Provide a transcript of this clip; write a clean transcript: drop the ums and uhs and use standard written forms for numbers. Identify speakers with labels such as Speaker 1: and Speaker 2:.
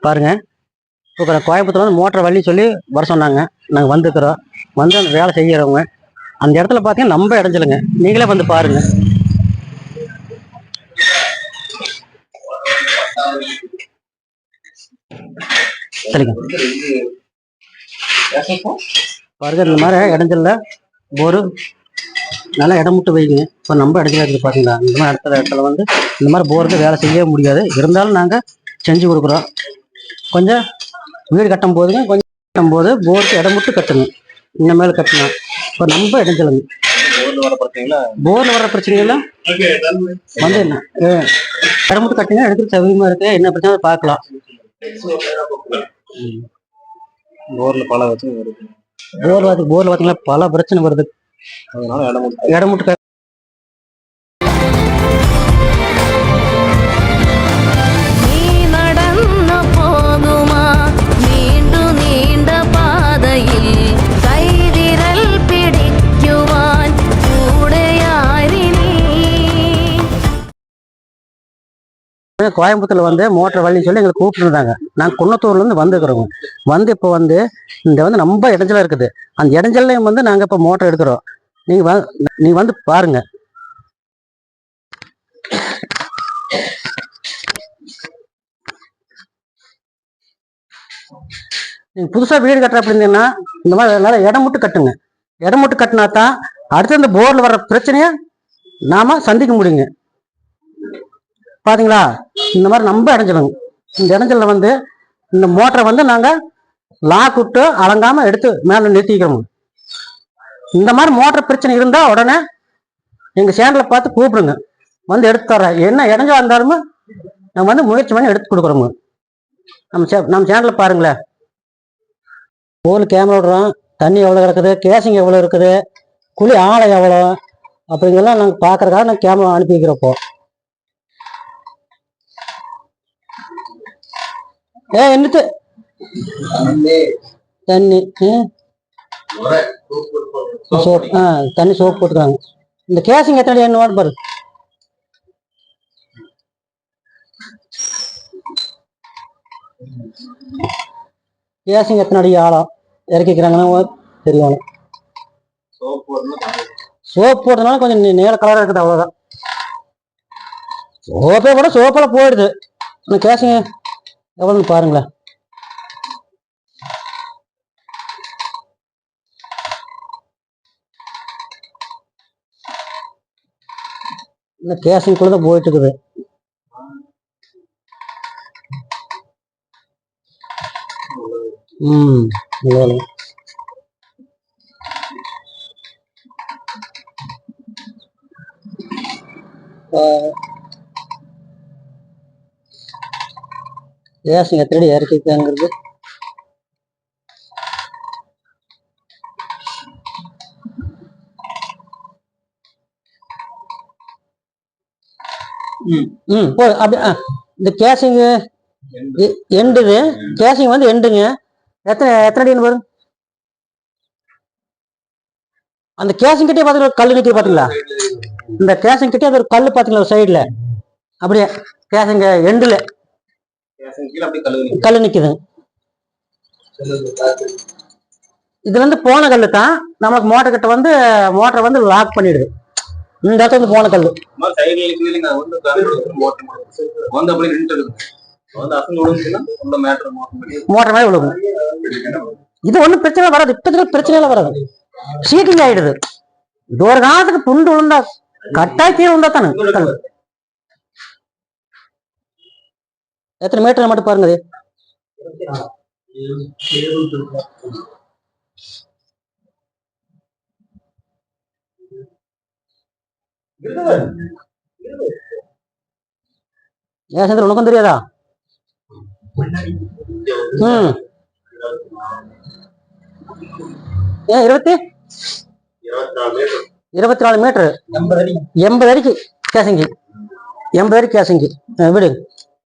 Speaker 1: பாருங்க. இப்போ கோயம்புத்தூர்ல வந்து மோட்டர் வழி சொல்லி வர சொன்னாங்க. நாங்கள் வந்துக்கிறோம். வந்து அந்த வேலை செய்யறவங்க அந்த இடத்துல பார்த்தீங்கன்னா ரொம்ப இடைஞ்சலுங்க. நீங்களே வந்து பாருங்க. சரிங்க பாருங்க, இந்த மாதிரி இடைஞ்சல்ல ஒரு நல்லா இடம் விட்டு வைங்க. இப்போ நம்ம இடைஞ்சல இருக்குது பார்த்தீங்களா? இந்த மாதிரி இடத்துல வந்து இந்த மாதிரி போருக்கு வேலை செய்ய முடியாது. இருந்தாலும் நாங்கள் செஞ்சு கொடுக்குறோம். கொஞ்சம் வீடு கட்டும் போதுங்க, கொஞ்சம் கட்டும் போது போருக்கு இடம் விட்டு கட்டுங்க. இந்த மேலே கட்டணும். இப்போ நம்ம இடைஞ்சலுங்க. போர்ல வர பிரச்சனைகள்லாம் வந்து என்ன இடம் விட்டு கட்டினா எடுத்து சௌகரியமா இருக்கு. என்ன பிரச்சனை பார்க்கலாம். போர்ல பாத்தீங்கன்னா பல பிரச்சனை வருது. அதனால இடம் விட்டு கோயம்புத்தூர்ல வந்து மோட்டர் வழின்னு சொல்லி எங்களுக்கு கூப்பிட்டுருந்தாங்க. நாங்கள் குன்னத்தூர்ல இருந்து வந்துக்கிறோங்க. வந்து இப்போ வந்து இந்த வந்து ரொம்ப இடைஞ்சலா இருக்குது. அந்த இடைஞ்சல்லையும் வந்து நாங்கள் இப்போ மோட்டர் எடுக்கிறோம். நீங்க வந்து பாருங்க. நீங்க புதுசா வீடு கட்டுற அப்படின்னா இந்த மாதிரி நல்லா இடம் மட்டும் கட்டுங்க. இடம் மட்டும் கட்டினா தான் அடுத்து இந்த போர்ல வர்ற பிரச்சனைய நாம சந்திக்க முடியுங்க. பாத்தீங்களா? இந்த மாதிரி ரொம்ப இடைஞ்சலுங்க. இந்த இடைஞ்சல்ல வந்து இந்த மோட்டரை வந்து நாங்க லாக் விட்டு அலங்காம எடுத்து மேல நிறுத்திக்கிறோம். இந்த மாதிரி மோட்டர் பிரச்சனை இருந்தா உடனே எங்க சேனலை பார்த்து கூப்பிடுங்க. வந்து எடுத்து தர்றேன். என்ன இடைஞ்சலா இருந்தாலுமே நம்ம வந்து முயற்சி பண்ணி எடுத்து கொடுக்குறோங்க. நம்ம சேனல்ல பாருங்களேன். போர்ல கேமரா விடுறோம். தண்ணி எவ்வளவு கிடக்குது, கேசிங் எவ்வளவு இருக்குது, குழி ஆழம் எவ்வளோ அப்படிங்கெல்லாம் நாங்கள் பார்க்கறதுக்காக நாங்கள் கேமரா அனுப்பி வைக்கிறப்போ. என்னத்து தண்ணி சோப் தண்ணி சோப் போட்டுக்கிறாங்க. இந்த கேசிங் எத்தனை என்ன பாரு. கேசிங் எத்தனை அடி ஆழம் இறக்கிக்கிறாங்கன்னா தெரியும். சோப் போட்டதுனால கொஞ்சம் நேர கலரா இருக்குது, அவ்வளவுதான். சோப்பே கூட சோப்பால போயிடுது. கேசிங் எவ்வளவுன்னு பாருங்களேன். இந்த கேசிங்குள்ளதான் போயிட்டு இருக்குது. கேசிங் எத்தனை இறக்கிங்கிறது அப்படி இந்த கேசிங் எண்டுது. கேசிங் வந்து எண்டுங்க. எத்தனை அடின்னு வரும்? அந்த கேசிங் கிட்டே பாத்தீங்களா கல்லு நிக்கிது பாத்தீங்களா? இந்த கேசிங் கிட்டே அது ஒரு கல்லு பாத்தீங்களா சைடுல? அப்படியே கேசிங் எண்டுல கல்லு நிக்குது. இதுல இருந்து போன கல்லு தான் நமக்கு மோட்டர் கிட்ட வந்து மோட்டரை வந்து லாக் பண்ணிடுது. இந்த இடத்துல இருந்து போன கல்லு மோட்டர் மாதிரி விழுகும். இது ஒண்ணும் பிரச்சனை வராது. இப்ப பிரச்சனை வராது. சீட்டிங் ஆயிடுது. இது ஒரு காலத்துக்கு புண்டு விழுந்தா கட்டாய் கீழே விழுந்தா தானே. எத்தனை மீட்டர் மட்டும் பாருங்க. ஏன் சந்திர உனக்கும் தெரியாதா? 24 மீட்டர் 80 அடிக்கு கேசிங்கி. 80 அடி கேசிங்கி விடு.